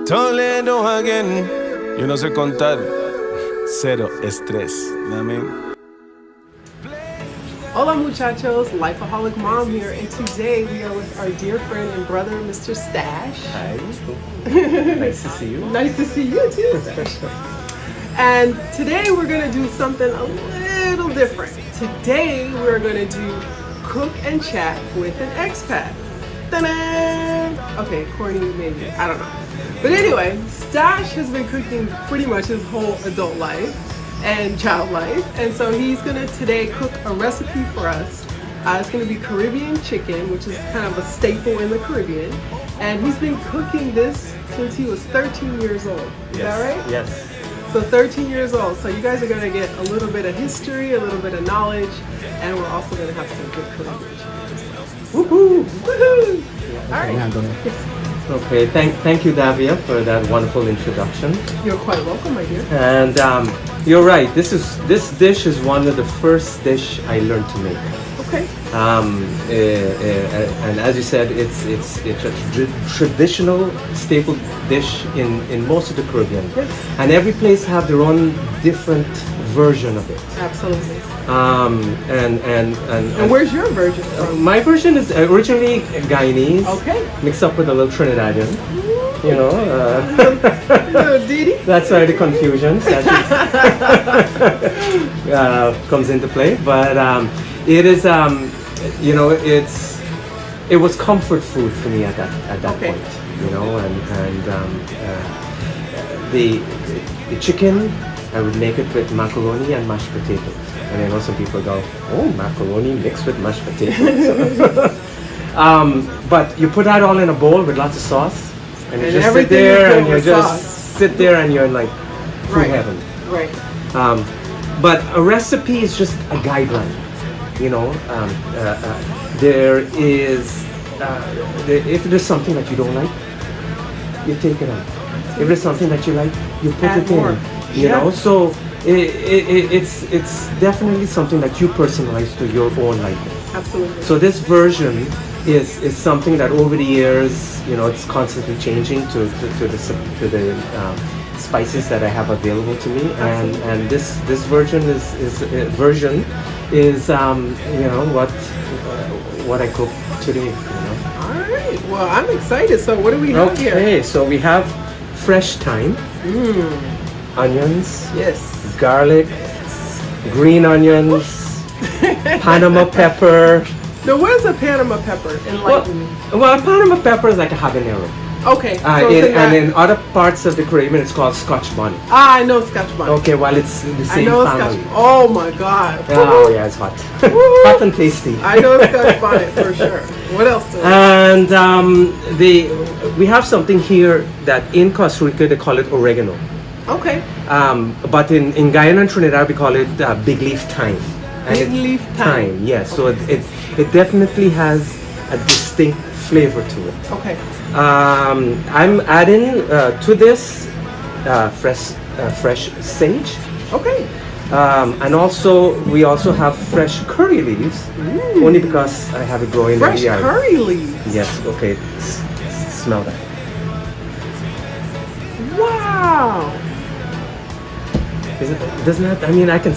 Toledo again. Yo no sé contar. Cero estrés. Amén. Hola muchachos, LifeAHolic Mom here, and today we are with our dear friend and brother, Mr. Stash. Hi. Nice to see you. Nice to see you too, Stash. And today we're going to do something a little different. Today we're going to do cook and chat with an expat. Ta-da! Okay, corny maybe, I don't know. But anyway, Stash has been cooking pretty much his whole adult life and child life, and so he's gonna today cook a recipe for us. It's gonna be Caribbean chicken, which is kind of a staple in the Caribbean, and he's been cooking this since he was 13 years old. Is that right? Yes. So 13 years old. So you guys are gonna get a little bit of history, a little bit of knowledge, and we're also gonna have some good Caribbean chicken. Woohoo! Woohoo! All right. Okay, thank you, Davia, for that wonderful introduction. You're quite welcome, my dear. And you're right. This dish is one of the first dish I learned to make. Okay. And as you said, it's a traditional staple dish in most of the Caribbean. Yes. And every place have their own different version of it. Absolutely. And where's your version from? My version is originally Guyanese, Okay. mixed up with a little Trinidadian. You know, Little Didi. that's why the confusion comes into play. But it is, you know, it was comfort food for me at that Okay. point. You know, and the chicken, I would make it with macaroni and mashed potatoes. And I know some people go, oh, macaroni mixed with mashed potatoes. But you put that all in a bowl with lots of sauce, and you just sit there and you just sit there and you're like food heaven. Right. But a recipe is just a guideline. You know, there is if there's something that you don't like, you take it out. If there's something that you like, you put Add it more. in. You know, so it's definitely something that you personalize to your own liking. Absolutely. So this version is something that over the years, you know, it's constantly changing to the spices that I have available to me, and this version is you know what I cook today. You know. All right. Well, I'm excited. So what do we have here? Okay, so we have fresh thyme, onions, Yes. garlic, green onions, Panama pepper. Now, where's a Panama pepper? Enlighten me. Well, Panama pepper is like a habanero. Okay. So And in other parts of the Caribbean, it's called Scotch bonnet. I know Scotch bonnet. Okay, well, it's the I same know family. Scotch. Oh my God. Oh, yeah, it's hot. Hot and tasty. I know Scotch bonnet for sure. What else? Do we have? And we have something here that in Costa Rica, they call it oregano. Okay. But in Guyana and Trinidad, we call it big leaf thyme. Big leaf thyme. Yes. So it definitely has a distinct flavor to it. Okay. I'm adding to this fresh sage, Okay. and we also have fresh curry leaves. Only because I have it growing in Fresh the yard. curry leaves. Yes. Okay. Smell that. Wow. Doesn't that? I mean, I can.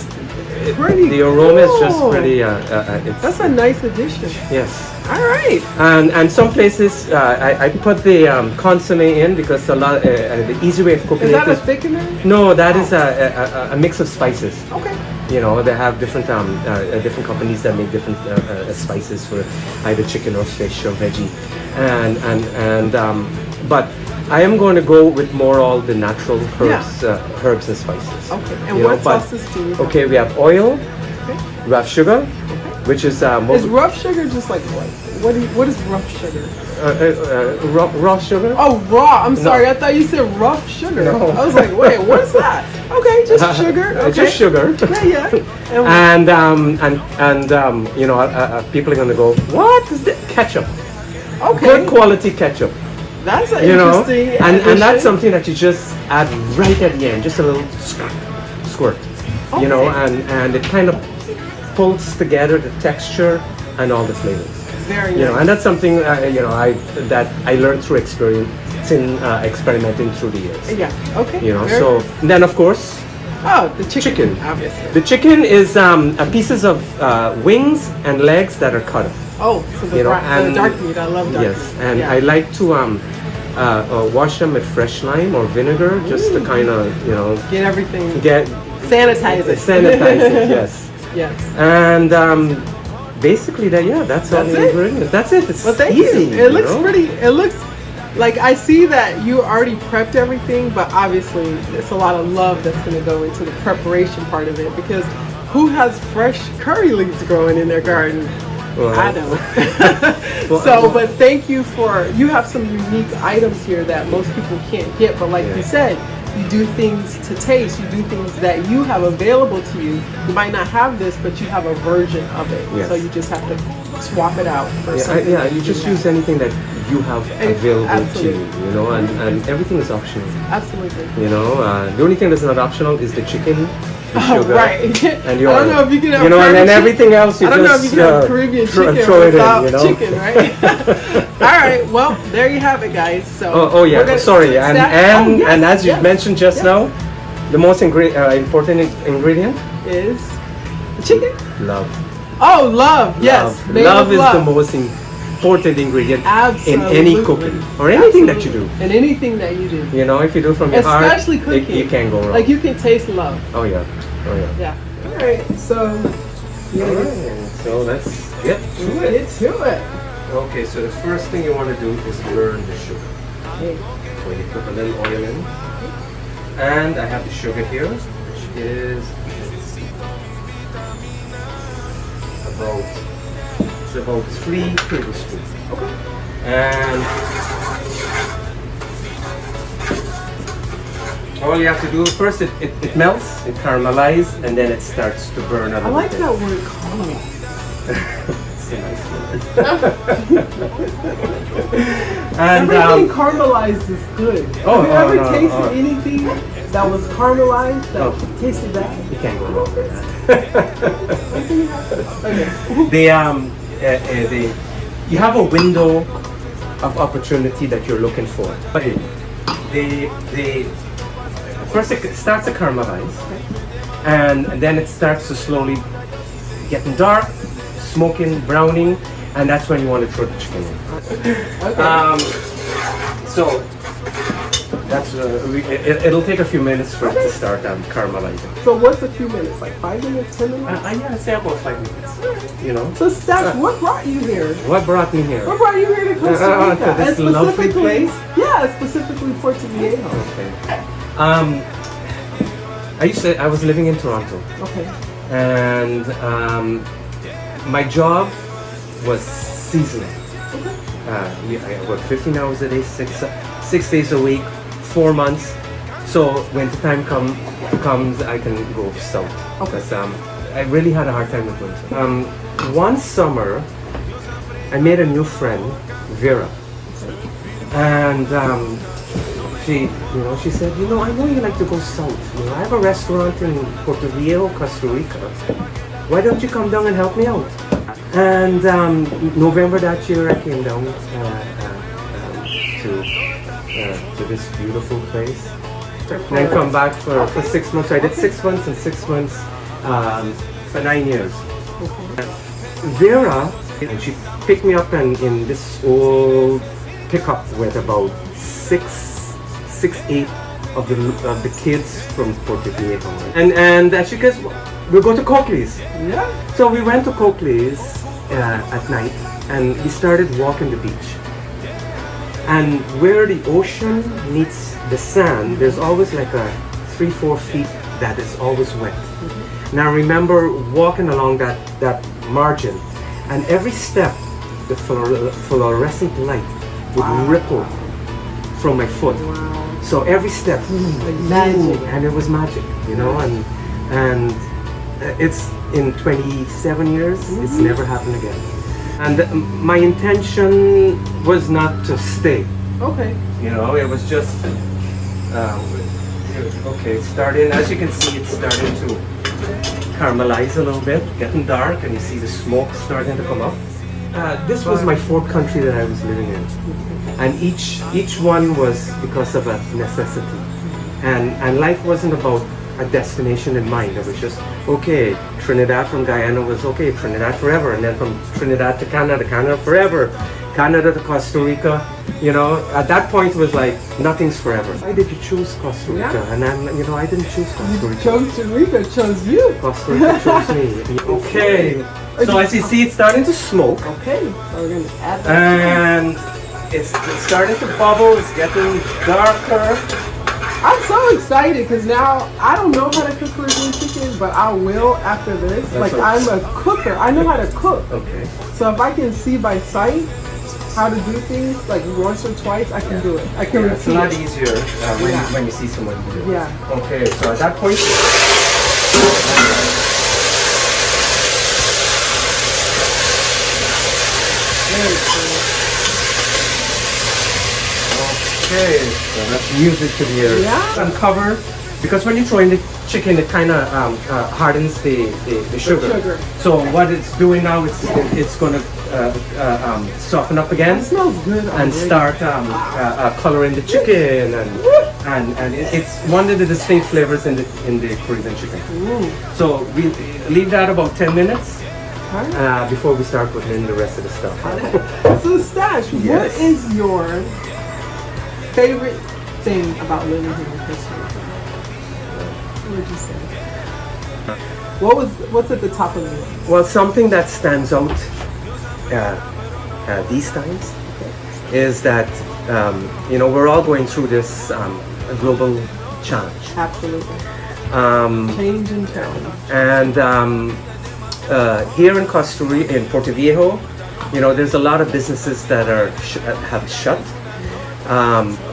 Pretty The aroma is just cool. pretty. It's, That's a nice addition. yes. All right. And some places I put the consomme in because the easy way of cooking Is that a it is thickener? no, that is a mix of spices. Okay. You know, they have different different companies that make different spices for either chicken or fish or veggie, and but I am going to go with more all the natural herbs, herbs and spices. Okay. And You know, what but- sauces do you have? Okay, we have oil, Okay. we have sugar, which is Is rough sugar just like what? What is rough sugar? raw sugar. Oh, raw. I'm sorry. I thought you said rough sugar. No. I was like, wait, what is that? Okay, just sugar. Okay. Just sugar. Yeah, yeah. And you know, people are gonna go, what is that? Ketchup. Okay. Good quality ketchup. That's an You know, interesting and addition. that's something that you just add right at the end, just a little squirt. You know, Okay. and it kind of pulls together the texture and all the flavors. Very You know, nice. and that's something that I learned through experimenting through the years. Yeah. Okay. You know, Very so good. then of course The chicken. Obviously. the chicken is pieces of wings and legs that are cut up. Oh, so the, You know, the dark meat. I love dark Yes, meat. and Yeah. I like to wash them with fresh lime or vinegar, just to kind of Get everything. get Sanitize it. sanitize it. Yes, Yes. and basically that's all That's the it? ingredients. That's it. It's Well, thank easy. you. It looks pretty. It looks like I see that you already prepped everything, but obviously it's a lot of love that's going to go into the preparation part of it, because who has fresh curry leaves growing in their garden? Well, I don't. But thank you you have some unique items here that most people can't get, but like you said, you do things to taste, you do things that you have available to you. You might not have this, but you have a version of it. Yes. So you just have to swap it out for something. you just use anything that you have available to you, and everything is optional. Absolutely. The only thing that's not optional is the chicken, the sugar, right. and your, I don't know if you can have and then Caribbean everything else you I don't know if just you can have Caribbean chicken throw it without in, chicken, right? All right. Well, there you have it, guys. So. Oh yeah. we're gonna Sorry, and yes, and as you yes, mentioned just yes. now, the most important ingredient, is the chicken. love. Oh, love. Yes. Made Love of is love. the most important ingredient Absolutely. in any cooking or anything that you do. And anything that you do. If you do from your heart, Especially cooking. you can't go wrong. Like you can taste love. Oh yeah. Yeah. All right. So. Alright, so let's get to it. Get to it. Okay, so the first thing you want to do is burn the sugar. Okay. So you put a little oil in. And I have the sugar here, which is about 3 tablespoons. Okay. And all you have to do first, it melts, it caramelizes, and then it starts to burn a I little like bit. that word caramel. It's a nice word. And Everything caramelized is good. Oh, Have you ever no, tasted oh. anything that was caramelized that Oh. tasted bad? you can't go wrong with that. Okay. You have a window of opportunity that you're looking for. But first it starts to caramelize, and then it starts to slowly getting dark, smoking, browning, and that's when you want to throw the chicken in. Okay. So that's it'll take a few minutes for it to start caramelizing. So what's a few minutes? Like 5 minutes, 10 minutes? I'd say about 5 minutes. So Steph, what brought you here? What brought me here? What brought you here to Costa Rica? To this And lovely specifically- place? Yeah, specifically Puerto Viejo. Okay. I was living in Toronto, Okay. and my job was seasonal. I work 15 hours a day, 6 days a week, 4 months. So when the time comes, I can go south. Okay. Because I really had a hard time with winter. One summer, I made a new friend, Vera, and she said, I know you like to go south. I have a restaurant in Puerto Viejo, Costa Rica. Why don't you come down and help me out? And November that year, I came down to this beautiful place. And then come back for 6 months. So I did 6 months and 6 months for 9 years. Vera, and she picked me up in this old pickup with about 8 of the kids from Puerto Viejo. And she goes, we'll go to Coakley's. Yeah. So we went to Coakley's at night, and we started walking the beach. And where the ocean meets the sand, there's always like a 3-4 feet that is always wet. Now I remember walking along that margin, and every step, the fluorescent light would ripple from my foot. So every step, Like magic. and it was magic, and it's in 27 years, it's never happened again. And my intention was not to stay. Okay. It was just, okay, starting, as you can see, it's starting to caramelize a little bit, getting dark, and you see the smoke starting to come up. this was my fourth country that I was living in, and each one was because of a necessity, and life wasn't about a destination in mind. It was just okay. Trinidad from Guyana was okay. Trinidad forever, and then from Trinidad to Canada, Canada forever, Canada to Costa Rica. You know, at that point it was like nothing's forever. Why did you choose Costa Rica? Yeah. And then I didn't choose Costa Rica. Costa Rica chose you. Costa Rica chose me. Okay. So as you see, it's starting to smoke. Okay, so we're gonna add that. And it's starting to bubble. It's getting darker. I'm so excited because now I don't know how to cook Caribbean chicken, but I will after this. That's I'm a cooker. I know how to cook. Okay. So if I can see by sight how to do things like once or twice, I can do it. I can It's a repeat lot it. easier when you see someone do it. Yeah. Okay. So at that point. Very cool. Okay, so that's music to the ears. Yeah. Uncover, because when you throw in the chicken, it kind of hardens the sugar. sugar. So what it's doing now, it's going to soften up again It smells good and already. start coloring the chicken, and it's one of the distinct flavors in the Caribbean chicken. So we leave that about 10 minutes. Alright. Before we start putting in the rest of the stuff. So Stash, Yes. what is your favorite thing about living here in Costa Rica? What would you say? What's at the top of the list? Well, something that stands out these times is that we're all going through this global challenge, Absolutely. Change and challenge. and here in Costa Rica, in Puerto Viejo, there's a lot of businesses that have shut,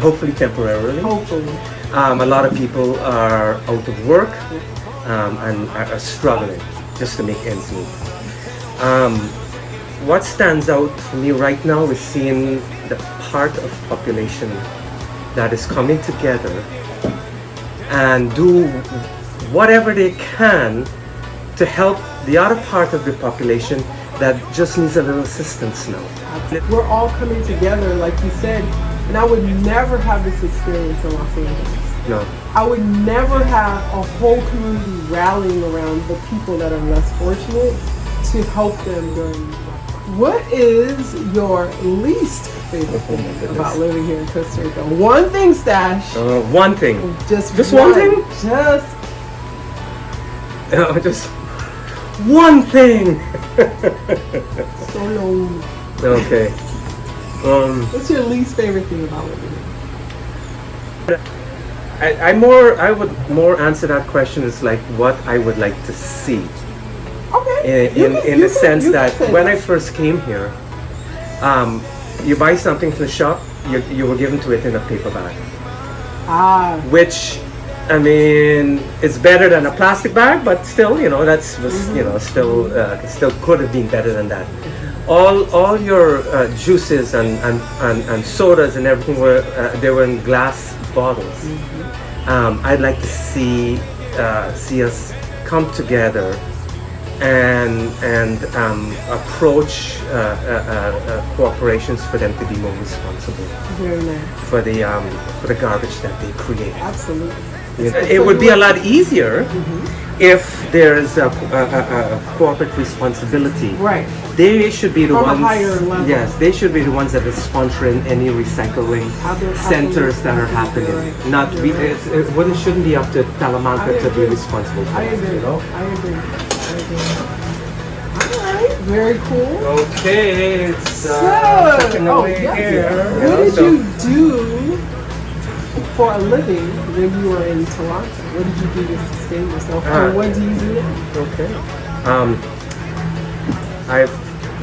hopefully temporarily. Hopefully. A lot of people are out of work and are struggling just to make ends meet. What stands out for me right now is seeing the part of population that is coming together and do whatever they can to help the other part of the population that just needs a little assistance now. We're all coming together, like you said, and I would never have this experience in Los Angeles. No. I would never have a whole community rallying around the people that are less fortunate to help them during. What is your least favorite thing about living here in Costa Rica? One thing, Stash. One thing. Just one thing? Just one thing. Solo. Okay. What's your least favorite thing about living here? I would more answer that question as like what I would like to see. Okay. In the sense that when I first came here, you buy something from the shop, you were given to it in a paper bag. Which, I mean, it's better than a plastic bag, but still, still could have been better than that. All your juices and sodas and everything they were in glass bottles. I'd like to see us come together and approach corporations for them to be more responsible. Very nice. For the garbage that they create. Absolutely. It would be a lot easier if there's a corporate responsibility. Right. They should be the From a ones. higher level. Yes, they should be the ones that are sponsoring any recycling centers that are happening. Right. Not we. It shouldn't be up to Talamanca to be responsible for I it, agree. you know? I agree. All right. Very cool. Okay, it's So, away yes. here. What did you do for a living when you were in Toronto? What did you do to sustain yourself? And what do you do now? Okay. I've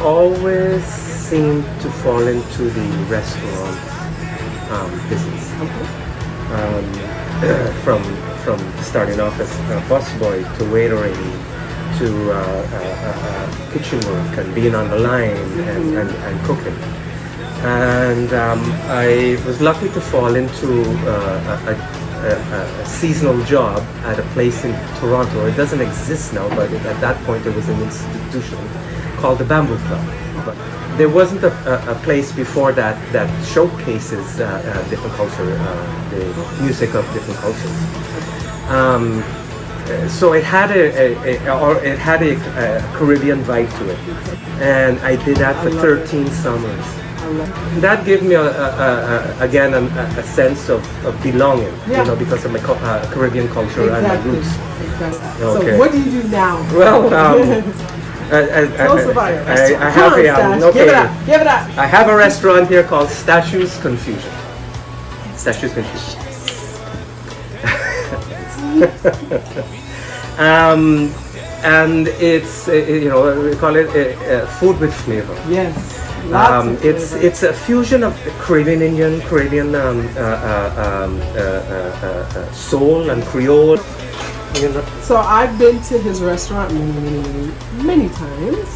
always seemed to fall into the restaurant business. From starting off as a busboy to waitering to kitchen work and being on the line and cooking. And I was lucky to fall into a seasonal job at a place in Toronto. It doesn't exist now, but at that point it was an institution called the Bamboo Club. But there wasn't a place before that that showcases different culture, the music of different cultures. So it had a Caribbean vibe to it, and I did that for 13 summers. That gave me again a sense of belonging, Yeah. you know, because of my Caribbean culture and my roots. Exactly. Okay. So what do you do now? Well, Tell us about your I restaurant. have Come on, Stash. okay. Give it up. Give it up. I have a restaurant here called Statues Confusion. Statues Confusion. And it's you know, we call it food with flavor. Yes. Lots of flavor. It's a fusion of Caribbean Indian, Caribbean soul and Creole. You know. So I've been to his restaurant many times,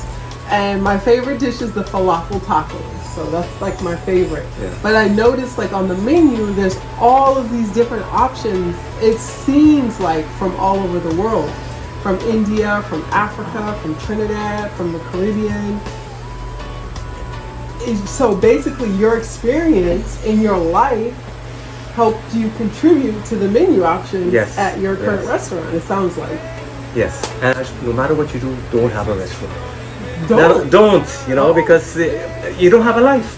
and my favorite dish is the falafel tacos. So that's like my favorite. Yeah. But I noticed like on the menu, there's all of these different options. It seems like from all over the world, from India, from Africa, from Trinidad, from the Caribbean. So basically, your experience in your life helped you contribute to the menu options Yes, at your current yes. restaurant, it sounds like. Yes, and no matter what you do, don't have a restaurant. Don't. You know, because you don't have a life,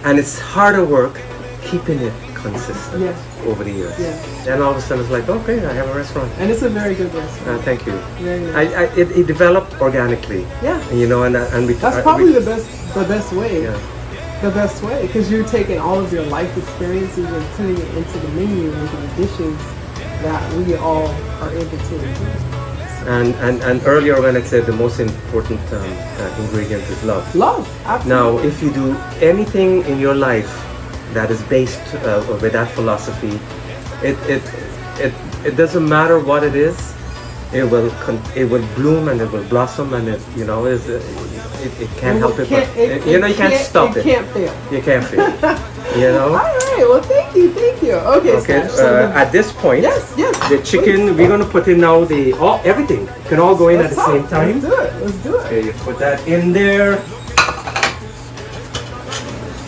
and it's harder work keeping it consistent Yes. over the years. Yes. And all of a sudden, it's like, okay, I have a restaurant. And it's a very good restaurant. Thank you. Very nice. It developed organically. Yeah. You know, and we. That's probably the best way. Yeah. The best way, because you're taking all of your life experiences and putting it into the menu, into the dishes that we all are able to enjoy. And earlier when I said the most important ingredient is love. Love, absolutely. Now, if you do anything in your life that is based with that philosophy, it doesn't matter what it is. It will bloom and it will blossom, and it can't help it. You can't stop it. It can't fail. You can't fail. You know. All right. Well, thank you. Okay. Okay. Stash, so At this point, yes. the chicken. We're gonna put in now everything. You can all go in at the same time. Let's do it. Okay, you put that in there.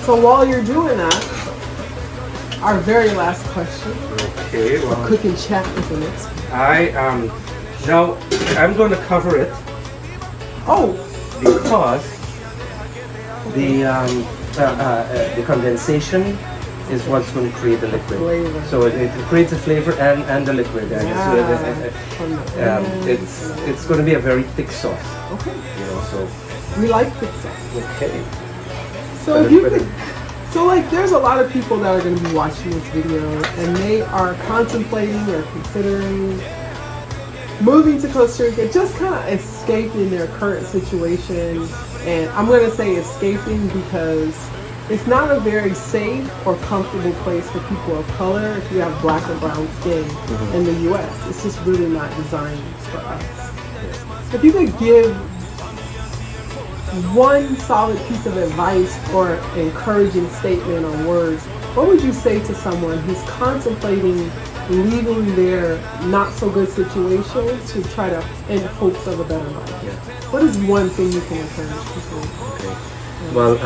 So while you're doing that, our very last question. Okay. Well, Cook and chat with the next. Now I'm going to cover it Oh, because the condensation is what's going to create the liquid. Flavor. So it creates the flavor and the liquid. And it's going to be a very thick sauce. okay. You know, so We like thick sauce. okay. So if you could, there's a lot of people that are going to be watching this video, and they are contemplating or considering moving to Costa Rica, just kind of escaping their current situation. And I'm going to say escaping because it's not a very safe or comfortable place for people of color if you have black or brown skin in the U.S. It's just really not designed for us. If you could give one solid piece of advice or encouraging statement or words, what would you say to someone who's contemplating leaving their not so good situation to try to in hopes of a better life? Yeah. What is one thing you can encourage people? Okay. Well,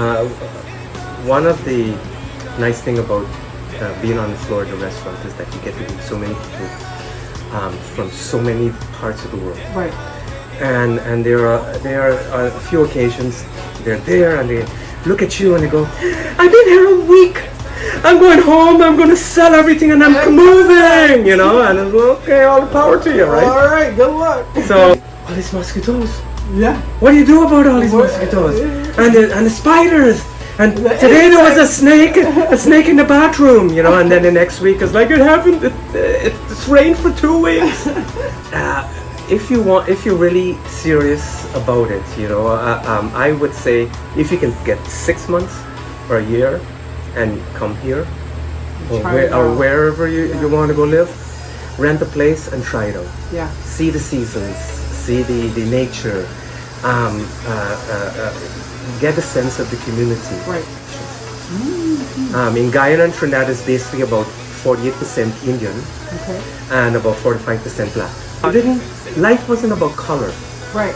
one of the nice thing about being on the floor at the restaurant is that you get to meet so many people from so many parts of the world. Right. And there are a few occasions they're there and they look at you and they go, "I've been here a week. I'm going home. I'm going to sell everything and I'm moving." You know, and it's okay. All the power to you, right? All right. Good luck. So all these mosquitoes. Yeah. What do you do about all these mosquitoes and the spiders? And today there was a snake in the bathroom, you know. And then the next week it's like it's rained for 2 weeks. If you're really serious about it, you know, I would say if you can get 6 months or a year and come here or wherever you want to go live, rent a place and try it out. Yeah. See the seasons, see the nature, get a sense of the community. Right. In Guyana and Trinidad is basically about 48% Indian Okay. and about 45% black. Life wasn't about color. Right.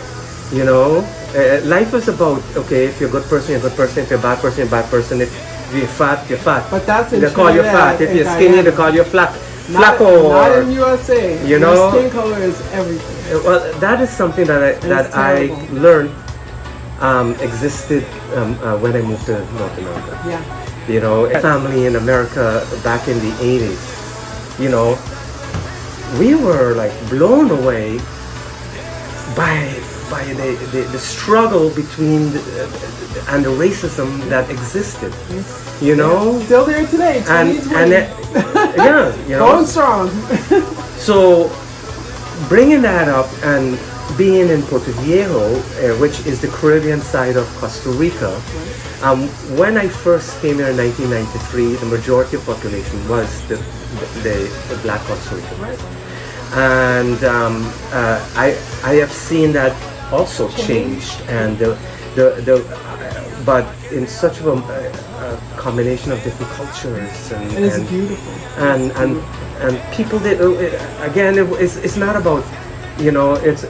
You know, life is about, okay, if you're a good person, you're a good person. If you're a bad person, you're a bad person. If you're fat, you're fat. But that's in they call you Trinidad fat. If you're and skinny, they Guyana. call you Not flaco. in USA. You know? Your skin color is everything. Well, that is something that I terrible. learned existed when I moved to North America. Yeah. You know, family in America back in the 80s, you know, we were like blown away by the struggle between and the racism that existed, you know. Still there today, 2020. Yeah, you know. Going strong. So bringing that up and being in Puerto Viejo, which is the Caribbean side of Costa Rica, when I first came here in 1993, the majority of population was the Black Costa Rican. Right. And I have seen that also changed, and but in such a combination of different cultures And it's beautiful. and people that again it's not about, you know, it's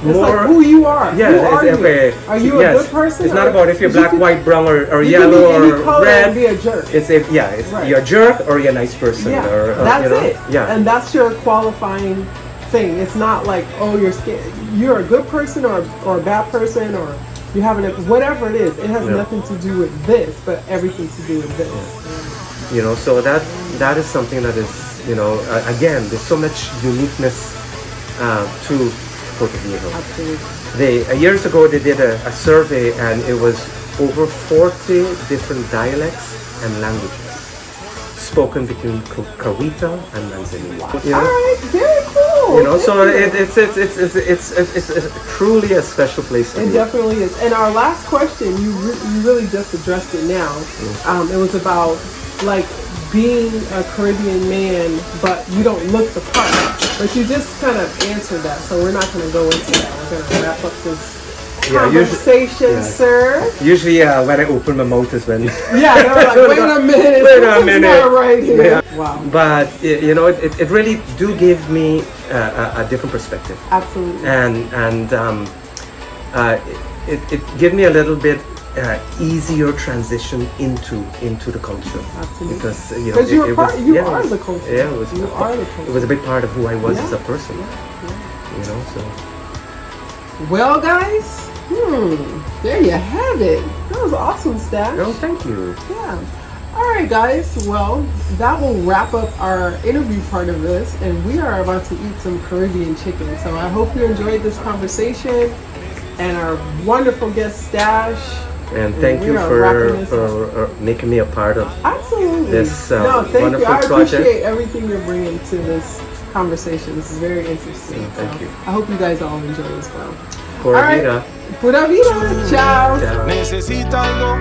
more like who you are. Yeah, who are you? okay. Are you a good person? It's not about if you're black, white, brown, or you yellow can be any or color red. and be a jerk. It's Right. you're a jerk or you're a nice person. Yeah, or that's you know? it. Yeah, And that's your qualifying thing. It's not like, oh, you're a good person or a bad person, or you're having whatever it is. It has nothing to do with this, but everything to do with this. you know. So that is something that is, you know, again, there's so much uniqueness to Puerto Viejo. Absolutely. Years ago they did a survey, and it was over 40 different dialects and languages spoken between Kawita and Manzanilla. You know? All right, very cool. You know, so Thank you. it's truly a special place to It be. definitely is. And our last question, you really just addressed it now. It was about like being a Caribbean man, but you don't look the part. But you just kind of answered that, so we're not going to go into that. We're going to wrap up this conversation, sir. Usually, when I open my mouth is when. Yeah, they're like, wait a minute, Wait a something's minute. not right here. Yeah. Wow. But you know, it really do give me a different perspective, Absolutely. and it gave me a little bit easier transition into the culture. Absolutely. Because you know, Because you are was- the culture. Yeah, it was. You are the culture. It was a big part of who I was Yeah. as a person. Yeah. You know, so. Well, guys, there you have it. That was awesome, Stash. No, thank you. Yeah. All right, guys. Well, that will wrap up our interview part of this, and we are about to eat some Caribbean chicken. So I hope you enjoyed this conversation and our wonderful guest, Stash. And thank we you are wrapping this for making me a part of Absolutely. this no, thank you. wonderful I project. appreciate everything you're bringing to this conversation. This is very interesting. Thank you. I hope you guys all enjoy as well. Pura All right. vida. Pura vida. Ciao. Ciao. Necesita algo,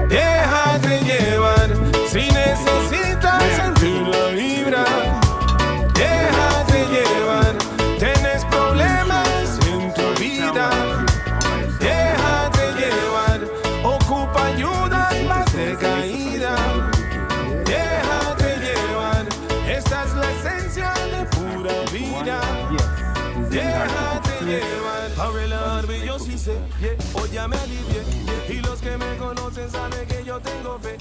déjate llevar. Si necesitas sentir la vibra, déjate llevar. Tienes problemas en tu vida, déjate llevar. Ocupa ayuda y más de caída, déjate llevar. Esta es la esencia de pura vida. Déjate llevar. A relajarme yo sí sé, hoy ya me alivié. Y los que me conocen saben que yo tengo fe.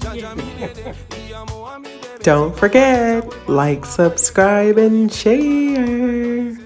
Ya ya mi nene y amo a mi bebé. Don't forget, like, subscribe, and share.